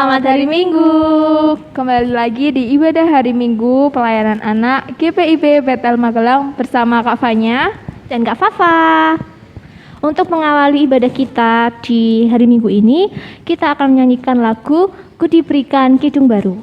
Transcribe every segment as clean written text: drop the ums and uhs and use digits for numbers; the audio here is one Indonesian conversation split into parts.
Selamat hari Minggu. Kembali lagi di ibadah hari Minggu pelayanan anak GPIB Betel Magelang bersama Kak Fanya dan Kak Fafa. Untuk mengawali ibadah kita di hari Minggu ini, kita akan menyanyikan lagu Ku Diberikan Kidung Baru.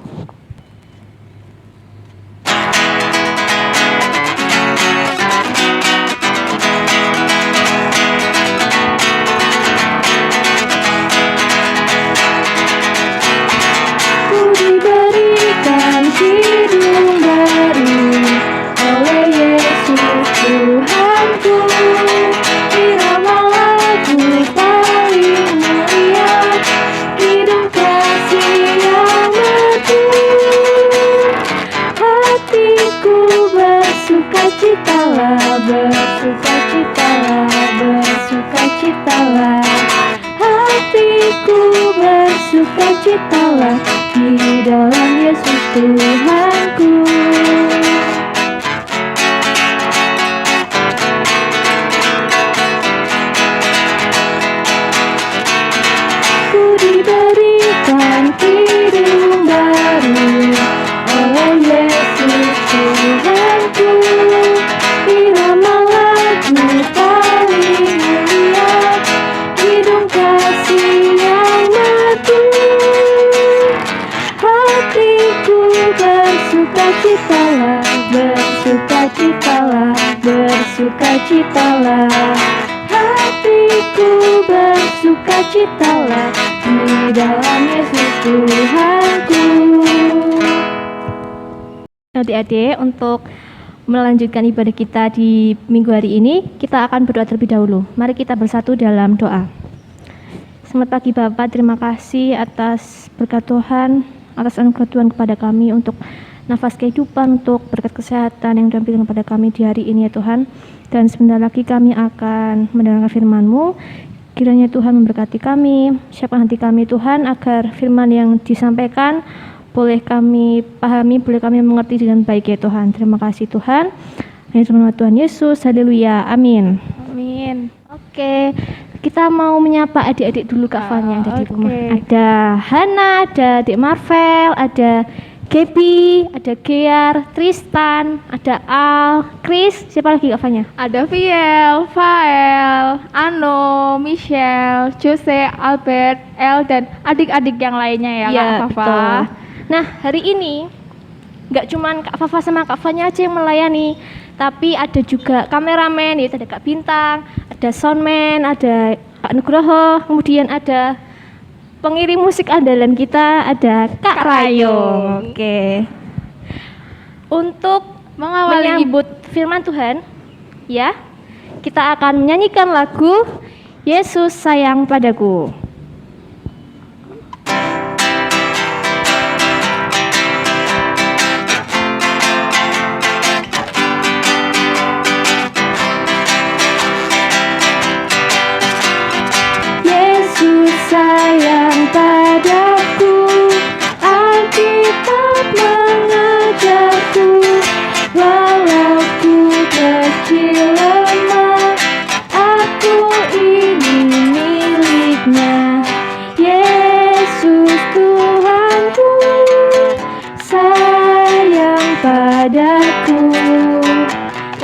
Bersukacitalah, hatiku bersukacitalah di dalam Yesus Tuhanku. Ku diberikan hidung baru oleh Yesus Tuhanku. Irama lagu paling mulia, hidung kasih yang merdu. Hatiku bersukacitalah, bersukacitalah, bersukacitalah. Hatiku bersukacitalah di dalam Yesus Tuhanku. Adik-adik, untuk melanjutkan ibadah kita di minggu hari ini, kita akan berdoa terlebih dahulu. Mari kita bersatu dalam doa. Selamat pagi Bapak, terima kasih atas berkat Tuhan, atas anugerah Tuhan kepada kami untuk nafas kehidupan, untuk berkat kesehatan yang diberikan kepada kami di hari ini ya Tuhan. Dan sebentar lagi kami akan mendengarkan firman-Mu. Kiranya Tuhan memberkati kami, siapkan hati kami Tuhan, agar firman yang disampaikan boleh kami pahami, boleh kami mengerti dengan baik ya Tuhan. Terima kasih Tuhan. Hanya nama Tuhan Yesus, haleluya, amin. Amin. Oke, kita mau menyapa adik-adik dulu Kak Fan yang ada di rumah. Ada Hana, ada Adik Marvel, ada Gaby, ada Gear, Tristan, ada Al, Chris, siapa lagi Kak Fanya? Ada Viel, Fael, Ano, Michelle, Jose, Albert, El, dan adik-adik yang lainnya ya Kak Fafa. Betul. Nah, hari ini nggak cuman Kak Fafa sama Kak Fanya aja yang melayani, tapi ada juga kameramen, yaitu ada Kak Bintang, ada soundman, ada Kak Nugroho, kemudian ada pengiring musik andalan kita, ada Kak Rayong. Oke. Untuk menyambut firman Tuhan, ya, kita akan menyanyikan lagu Yesus Sayang Padaku. Sayang padaku, Alkitab mengajarku, walau ku kecil lemah, aku ini miliknya. Yesus Tuhanku, sayang padaku,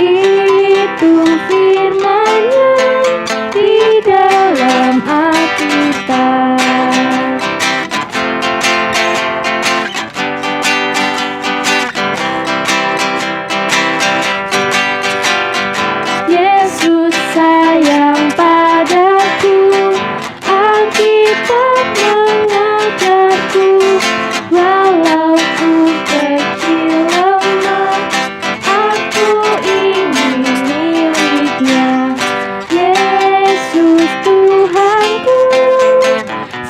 itu firman-Nya di dalam Alkitab. Yesus sayang padaku, Alkitab mengajarku, walau ku kecil lemah, aku ini miliknya. Yesus Tuhanku,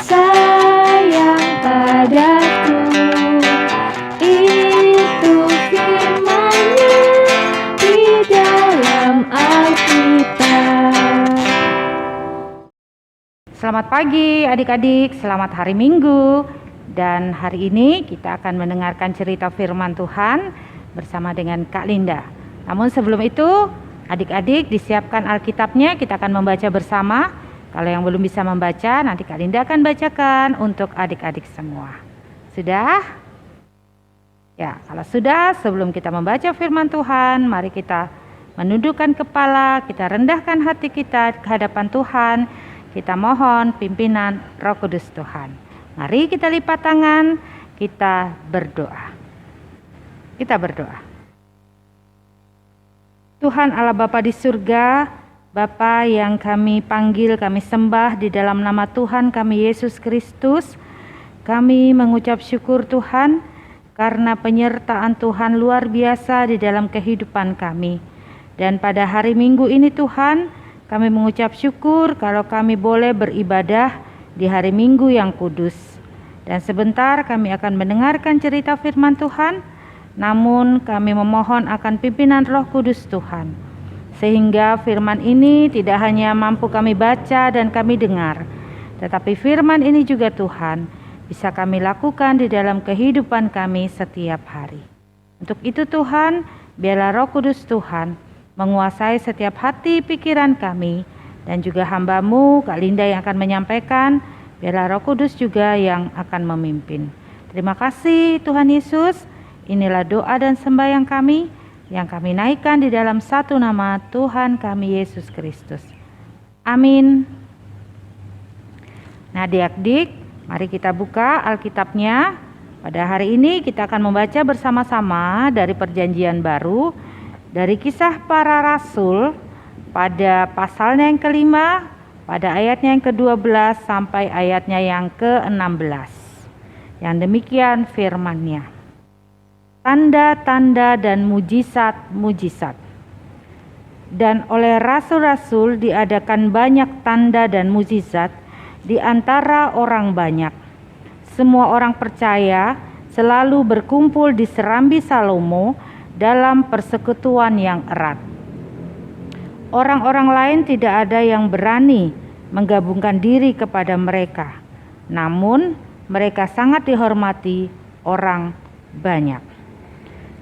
sayang padaku, itu firman-Nya di dalam Alkitab. Selamat pagi adik-adik, selamat hari Minggu. Dan hari ini kita akan mendengarkan cerita firman Tuhan bersama dengan Kak Linda. Namun sebelum itu, adik-adik disiapkan Alkitabnya, kita akan membaca bersama Kalau yang belum bisa membaca, nanti Kak Linda akan bacakan untuk adik-adik semua. Sudah? Ya, kalau sudah, sebelum kita membaca firman Tuhan, mari kita menundukkan kepala, kita rendahkan hati kita ke hadapan Tuhan. Kita mohon pimpinan Roh Kudus Tuhan. Mari kita lipat tangan, kita berdoa. Kita berdoa. Tuhan Allah Bapa di surga, Bapa yang kami panggil, kami sembah di dalam nama Tuhan kami Yesus Kristus, kami mengucap syukur Tuhan karena penyertaan Tuhan luar biasa di dalam kehidupan kami. Dan pada hari Minggu ini Tuhan, kami mengucap syukur kalau kami boleh beribadah di hari Minggu yang kudus. Dan sebentar kami akan mendengarkan cerita firman Tuhan, namun kami memohon akan pimpinan Roh Kudus Tuhan. Sehingga firman ini tidak hanya mampu kami baca dan kami dengar, tetapi firman ini juga Tuhan bisa kami lakukan di dalam kehidupan kami setiap hari. Untuk itu Tuhan, biarlah Roh Kudus Tuhan menguasai setiap hati pikiran kami, dan juga hamba-Mu Kak Linda yang akan menyampaikan, biarlah Roh Kudus juga yang akan memimpin. Terima kasih Tuhan Yesus, inilah doa dan sembahyang kami yang kami naikkan di dalam satu nama Tuhan kami Yesus Kristus. Amin. Nah adik-adik, mari kita buka Alkitabnya. Pada hari ini kita akan membaca bersama-sama dari Perjanjian Baru, dari Kisah Para Rasul pada pasalnya yang kelima, pada ayatnya yang ke-12 sampai ayatnya yang ke-16. Yang demikian firman-Nya. Tanda-tanda dan mujizat-mujizat. Dan oleh rasul-rasul diadakan banyak tanda dan mujizat di antara orang banyak. Semua orang percaya selalu berkumpul di serambi Salomo dalam persekutuan yang erat. Orang-orang lain tidak ada yang berani menggabungkan diri kepada mereka. Namun mereka sangat dihormati orang banyak.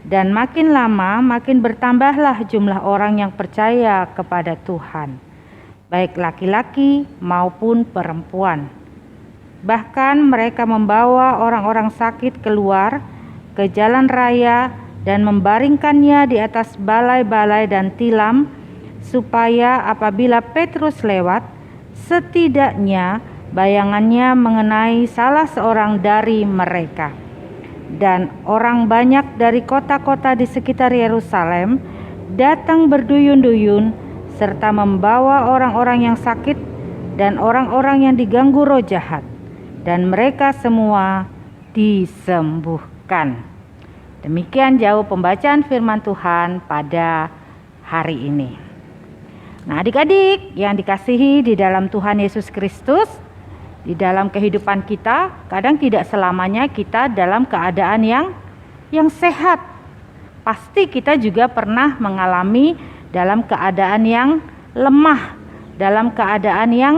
Dan makin lama makin bertambahlah jumlah orang yang percaya kepada Tuhan, baik laki-laki maupun perempuan. Bahkan mereka membawa orang-orang sakit keluar ke jalan raya dan membaringkannya di atas balai-balai dan tilam, supaya apabila Petrus lewat, setidaknya bayangannya mengenai salah seorang dari mereka. Dan orang banyak dari kota-kota di sekitar Yerusalem datang berduyun-duyun serta membawa orang-orang yang sakit dan orang-orang yang diganggu roh jahat, dan mereka semua disembuhkan. Demikian jauh pembacaan firman Tuhan pada hari ini. Nah adik-adik yang dikasihi di dalam Tuhan Yesus Kristus, di dalam kehidupan kita, kadang tidak selamanya kita dalam keadaan yang sehat. Pasti kita juga pernah mengalami dalam keadaan yang lemah, dalam keadaan yang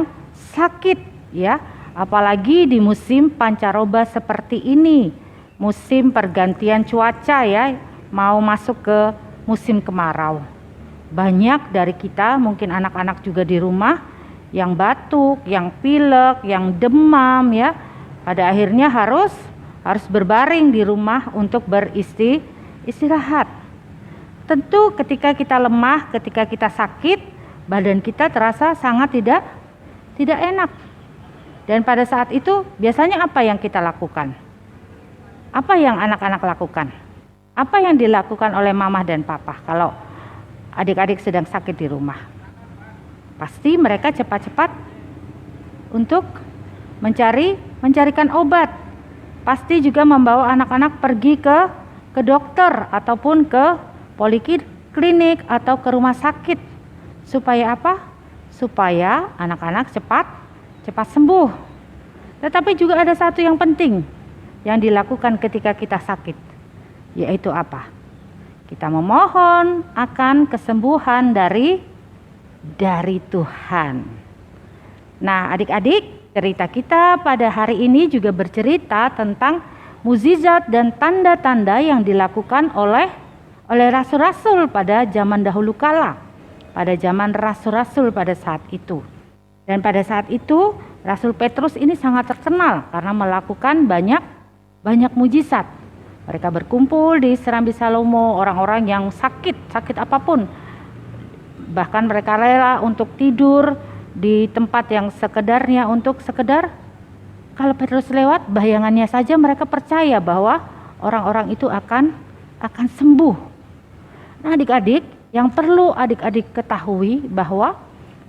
sakit, ya. Apalagi di musim pancaroba seperti ini, musim pergantian cuaca, ya, mau masuk ke musim kemarau. Banyak dari kita, mungkin anak-anak juga di rumah, yang batuk, yang pilek, yang demam, ya, pada akhirnya harus berbaring di rumah untuk beristirahat. Tentu ketika kita lemah, ketika kita sakit, badan kita terasa sangat tidak enak. Dan pada saat itu biasanya apa yang kita lakukan? Apa yang anak-anak lakukan? Apa yang dilakukan oleh mama dan papa kalau adik-adik sedang sakit di rumah? Pasti mereka cepat-cepat untuk mencarikan obat. Pasti juga membawa anak-anak pergi ke dokter ataupun ke poliklinik atau ke rumah sakit. Supaya apa? Supaya anak-anak cepat sembuh. Tetapi juga ada satu yang penting yang dilakukan ketika kita sakit, yaitu apa? Kita memohon akan kesembuhan dari Tuhan. Nah adik-adik, cerita kita pada hari ini juga bercerita tentang mukjizat dan tanda-tanda yang dilakukan oleh rasul-rasul pada zaman dahulu kala, pada zaman rasul-rasul pada saat itu. Dan pada saat itu Rasul Petrus ini sangat terkenal karena melakukan banyak mujizat. Mereka berkumpul di Serambi Salomo, orang-orang yang sakit apapun. Bahkan mereka rela untuk tidur di tempat yang sekedarnya untuk sekedar kalau Petrus lewat, bayangannya saja mereka percaya bahwa orang-orang itu akan sembuh. Nah, adik-adik, yang perlu adik-adik ketahui bahwa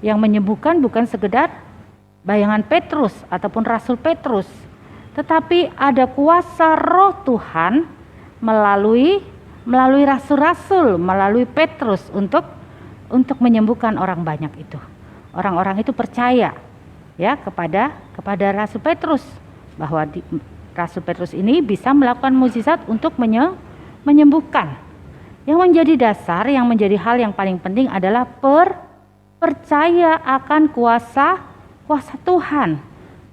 yang menyembuhkan bukan sekedar bayangan Petrus ataupun Rasul Petrus, tetapi ada kuasa Roh Tuhan melalui rasul-rasul, melalui Petrus untuk menyembuhkan orang banyak itu. Orang-orang itu percaya ya kepada Rasul Petrus bahwa Rasul Petrus ini bisa melakukan mukjizat untuk menyembuhkan. Yang menjadi dasar, yang menjadi hal yang paling penting adalah percaya akan kuasa Tuhan,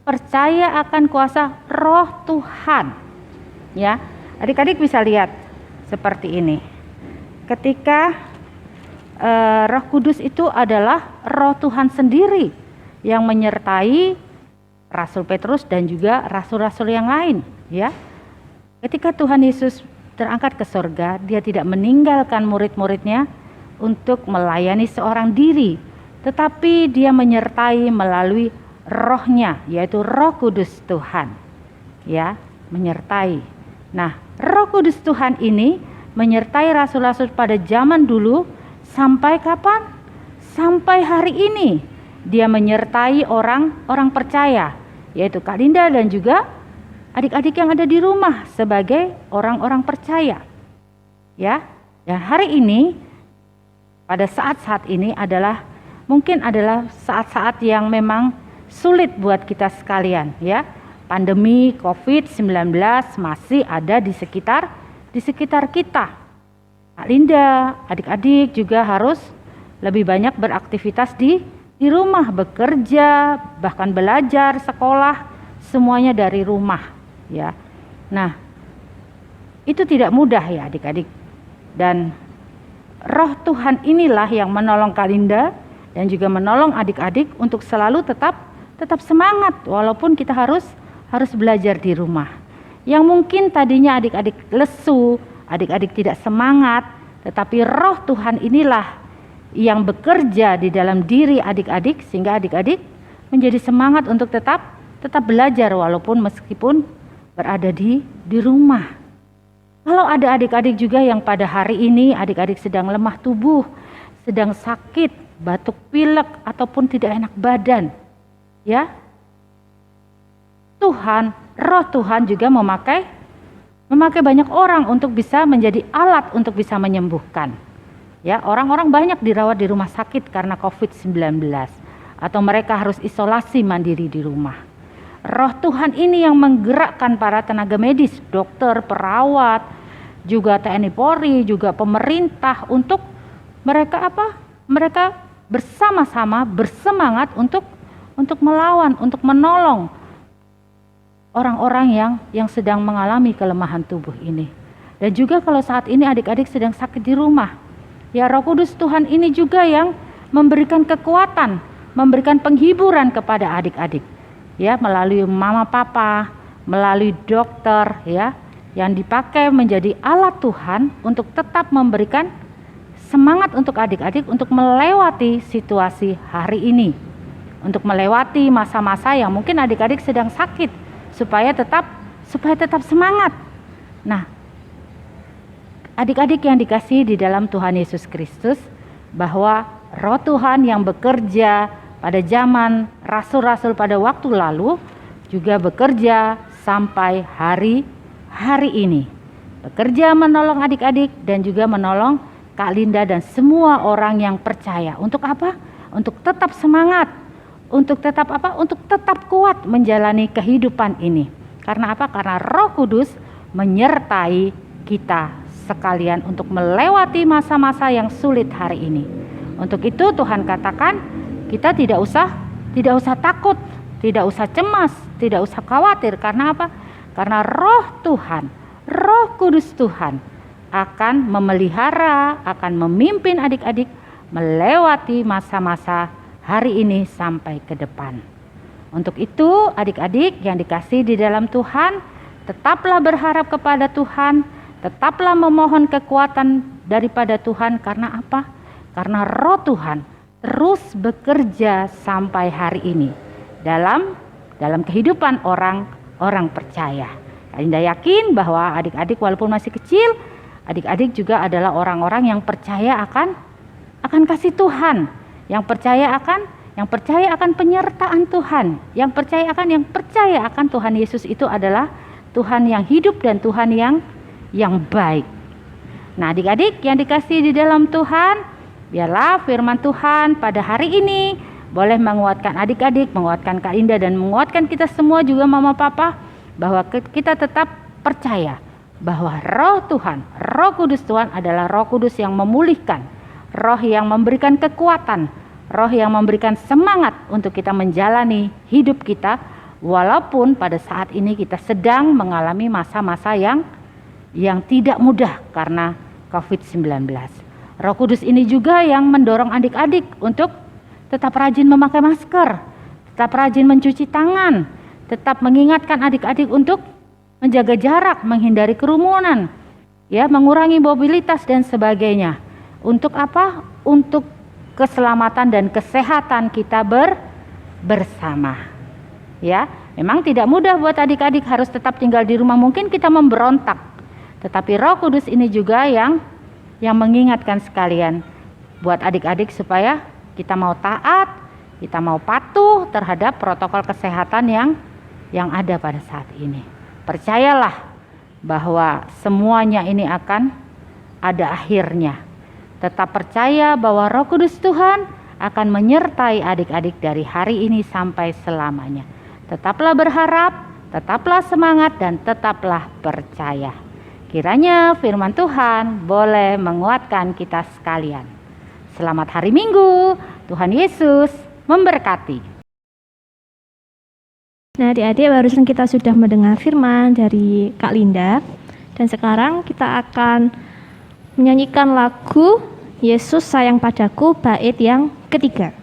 percaya akan kuasa Roh Tuhan. Ya, adik-adik bisa lihat seperti ini. Ketika Roh Kudus itu adalah Roh Tuhan sendiri yang menyertai Rasul Petrus dan juga rasul-rasul yang lain, ya. Ketika Tuhan Yesus terangkat ke surga, dia tidak meninggalkan murid-muridnya untuk melayani seorang diri, tetapi dia menyertai melalui Roh-Nya, yaitu Roh Kudus Tuhan, ya, menyertai. Nah, Roh Kudus Tuhan ini menyertai rasul-rasul pada zaman dulu sampai kapan? Sampai hari ini. Dia menyertai orang percaya, yaitu Kak Linda dan juga adik-adik yang ada di rumah sebagai orang-orang percaya. Ya, dan hari ini pada saat-saat ini mungkin adalah saat-saat yang memang sulit buat kita sekalian, ya. Pandemi COVID-19 masih ada di sekitar kita. Kak Linda, adik-adik juga harus lebih banyak beraktivitas di rumah, bekerja, bahkan belajar, sekolah, semuanya dari rumah, ya. Nah, itu tidak mudah ya adik-adik. Dan Roh Tuhan inilah yang menolong Kak Linda dan juga menolong adik-adik untuk selalu tetap semangat walaupun kita harus belajar di rumah. Yang mungkin tadinya adik-adik lesu, adik-adik tidak semangat, tetapi Roh Tuhan inilah yang bekerja di dalam diri adik-adik sehingga adik-adik menjadi semangat untuk tetap belajar walaupun meskipun berada di rumah. Kalau ada adik-adik juga yang pada hari ini adik-adik sedang lemah tubuh, sedang sakit, batuk pilek ataupun tidak enak badan, ya. Roh Tuhan juga memakai banyak orang untuk bisa menjadi alat untuk bisa menyembuhkan. Ya, orang-orang banyak dirawat di rumah sakit karena COVID-19 atau mereka harus isolasi mandiri di rumah. Roh Tuhan ini yang menggerakkan para tenaga medis, dokter, perawat, juga TNI Polri, juga pemerintah untuk mereka Mereka bersama-sama bersemangat untuk melawan, untuk menolong orang-orang yang sedang mengalami kelemahan tubuh ini. Dan juga kalau saat ini adik-adik sedang sakit di rumah, ya, Roh Kudus Tuhan ini juga yang memberikan kekuatan, memberikan penghiburan kepada adik-adik, ya, melalui mama papa, melalui dokter, ya, yang dipakai menjadi alat Tuhan untuk tetap memberikan semangat untuk adik-adik untuk melewati situasi hari ini, untuk melewati masa-masa yang mungkin adik-adik sedang sakit, supaya tetap semangat. Nah, adik-adik yang dikasihi di dalam Tuhan Yesus Kristus, bahwa Roh Tuhan yang bekerja pada zaman rasul-rasul pada waktu lalu juga bekerja sampai hari ini. Bekerja menolong adik-adik dan juga menolong Kak Linda dan semua orang yang percaya. Untuk apa? Untuk tetap semangat, untuk tetap kuat menjalani kehidupan ini. Karena apa? Karena Roh Kudus menyertai kita sekalian untuk melewati masa-masa yang sulit hari ini. Untuk itu Tuhan katakan kita tidak usah takut, tidak usah cemas, tidak usah khawatir. Karena apa? Karena Roh Tuhan, Roh Kudus Tuhan akan memelihara, akan memimpin adik-adik melewati masa-masa hari ini sampai ke depan. Untuk itu, adik-adik yang dikasihi di dalam Tuhan, tetaplah berharap kepada Tuhan, tetaplah memohon kekuatan daripada Tuhan. Karena apa? Karena Roh Tuhan terus bekerja sampai hari ini dalam kehidupan orang percaya. Linda yakin bahwa adik-adik walaupun masih kecil, adik-adik juga adalah orang-orang yang percaya akan kasih Tuhan, yang percaya akan penyertaan Tuhan, yang percaya akan Tuhan Yesus itu adalah Tuhan yang hidup dan Tuhan yang baik. Nah, adik-adik yang dikasihi di dalam Tuhan, biarlah firman Tuhan pada hari ini boleh menguatkan adik-adik, menguatkan Kak Linda, dan menguatkan kita semua juga Mama Papa, bahwa kita tetap percaya bahwa Roh Tuhan, Roh Kudus Tuhan adalah Roh Kudus yang memulihkan, Roh yang memberikan kekuatan, Roh yang memberikan semangat untuk kita menjalani hidup kita, walaupun pada saat ini kita sedang mengalami masa-masa yang tidak mudah karena COVID-19. Roh Kudus ini juga yang mendorong adik-adik untuk tetap rajin memakai masker, tetap rajin mencuci tangan, tetap mengingatkan adik-adik untuk menjaga jarak, menghindari kerumunan, ya, mengurangi mobilitas dan sebagainya. Untuk apa? Untuk keselamatan dan kesehatan kita bersama. Ya, memang tidak mudah buat adik-adik harus tetap tinggal di rumah. Mungkin kita memberontak, tetapi Roh Kudus ini juga yang mengingatkan sekalian buat adik-adik supaya kita mau taat, kita mau patuh terhadap protokol kesehatan yang ada pada saat ini. Percayalah bahwa semuanya ini akan ada akhirnya. Tetap percaya bahwa Roh Kudus Tuhan akan menyertai adik-adik dari hari ini sampai selamanya. Tetaplah berharap, tetaplah semangat, dan tetaplah percaya. Kiranya firman Tuhan boleh menguatkan kita sekalian. Selamat hari Minggu, Tuhan Yesus memberkati. Nah, adik-adik, barusan kita sudah mendengar firman dari Kak Linda, dan sekarang kita akan menyanyikan lagu Yesus Sayang Padaku bait yang ketiga.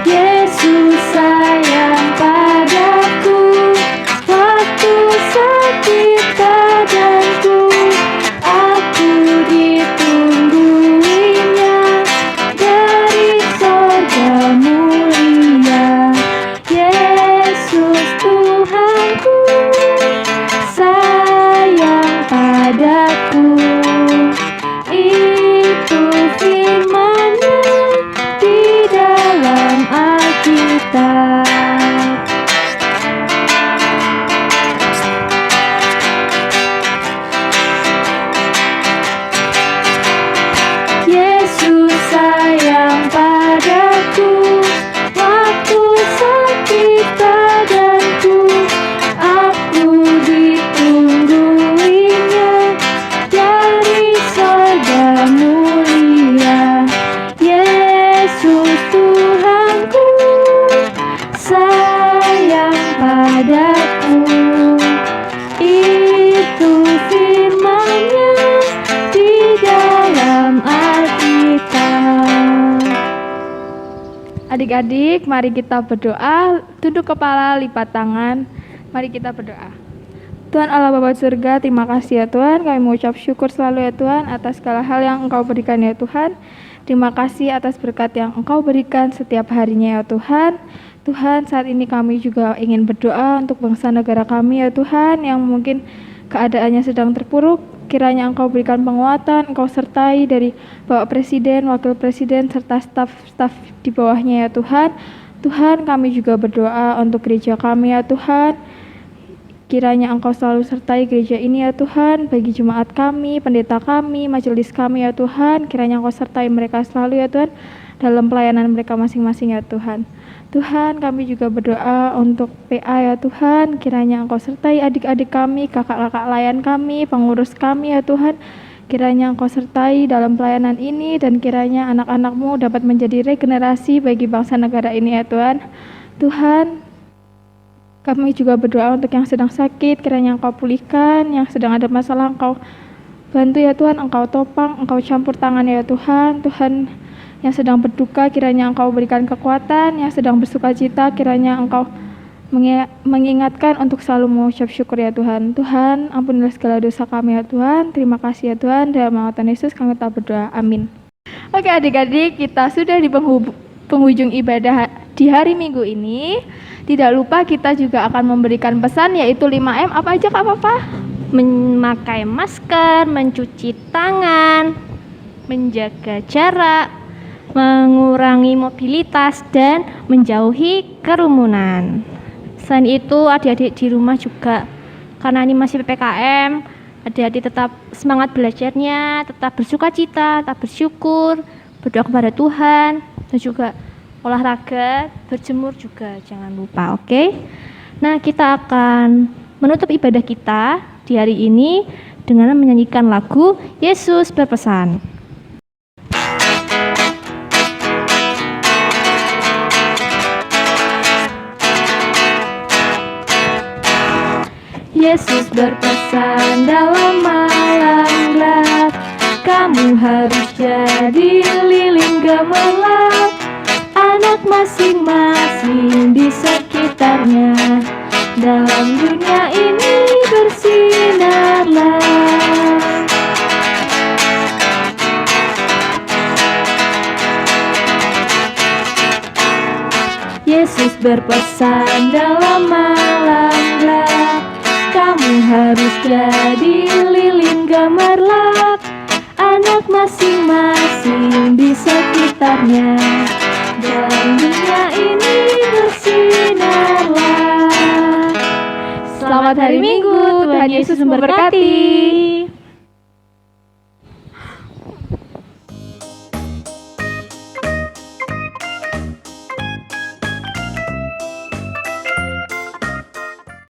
Yesus sayang padaku, waktu sakit badanku, aku ditungguinya dari sorga mulia. Yesus Tuhanku, sayang padaku, itu firman-Nya di dalam Alkitab. Yesus sayang padaku, waktu sakit badanku, aku ditungguinya dari sorga mulia. Yesus Tuhanku, sayang padaku, itu firman-Nya di dalam Alkitab. Adik-adik, mari kita berdoa, tunduk kepala, lipat tangan. Mari kita berdoa. Tuhan Allah Bapa surga, terima kasih ya Tuhan. Kami mengucap syukur selalu ya Tuhan atas segala hal yang Engkau berikan ya Tuhan. Terima kasih atas berkat yang Engkau berikan setiap harinya ya Tuhan. Tuhan, saat ini kami juga ingin berdoa untuk bangsa negara kami ya Tuhan, yang mungkin keadaannya sedang terpuruk. Kiranya Engkau berikan penguatan, Engkau sertai dari Bapak Presiden, Wakil Presiden, serta staf-staf di bawahnya ya Tuhan. Tuhan, kami juga berdoa untuk gereja kami ya Tuhan. Kiranya Engkau selalu sertai gereja ini ya Tuhan, bagi jemaat kami, pendeta kami, majelis kami ya Tuhan. Kiranya Engkau sertai mereka selalu ya Tuhan, dalam pelayanan mereka masing-masing ya Tuhan. Tuhan, kami juga berdoa untuk PA ya Tuhan. Kiranya Engkau sertai adik-adik kami, kakak-kakak layan kami, pengurus kami ya Tuhan. Kiranya Engkau sertai dalam pelayanan ini dan kiranya anak-anak-Mu dapat menjadi regenerasi bagi bangsa negara ini ya Tuhan. Tuhan, kami juga berdoa untuk yang sedang sakit, kiranya Engkau pulihkan, yang sedang ada masalah Engkau bantu ya Tuhan, Engkau topang, Engkau campur tangan ya Tuhan. Tuhan, yang sedang berduka kiranya Engkau berikan kekuatan, yang sedang bersukacita kiranya Engkau mengingatkan untuk selalu mengucap syukur ya Tuhan. Tuhan, ampunilah segala dosa kami ya Tuhan. Terima kasih ya Tuhan. Dalam nama Tuhan Yesus kami telah berdoa. Amin. Oke adik-adik, kita sudah di penghujung ibadah di hari Minggu ini. Tidak lupa kita juga akan memberikan pesan yaitu 5M. Apa aja Kak Papa? Memakai masker, mencuci tangan, menjaga jarak, mengurangi mobilitas, dan menjauhi kerumunan. Selain itu, adik-adik di rumah juga, karena ini masih PPKM, adik-adik tetap semangat belajarnya, tetap bersukacita, tetap bersyukur, berdoa kepada Tuhan, dan juga olahraga, berjemur juga jangan lupa, oke? Nah, kita akan menutup ibadah kita di hari ini dengan menyanyikan lagu Yesus Berpesan. Yesus berpesan dalam malam gelap, kamu harus jadi lilin gemerlap, anak masing-masing di sekitarnya, dalam dunia ini bersinarlah. Yesus berpesan dalam malam gelap, kamu harus jadi lilin gemerlap, anak masing-masing di sekitarnya, dalam dunia ini bersinarlah. Selamat hari Minggu, Tuhan Yesus memberkati.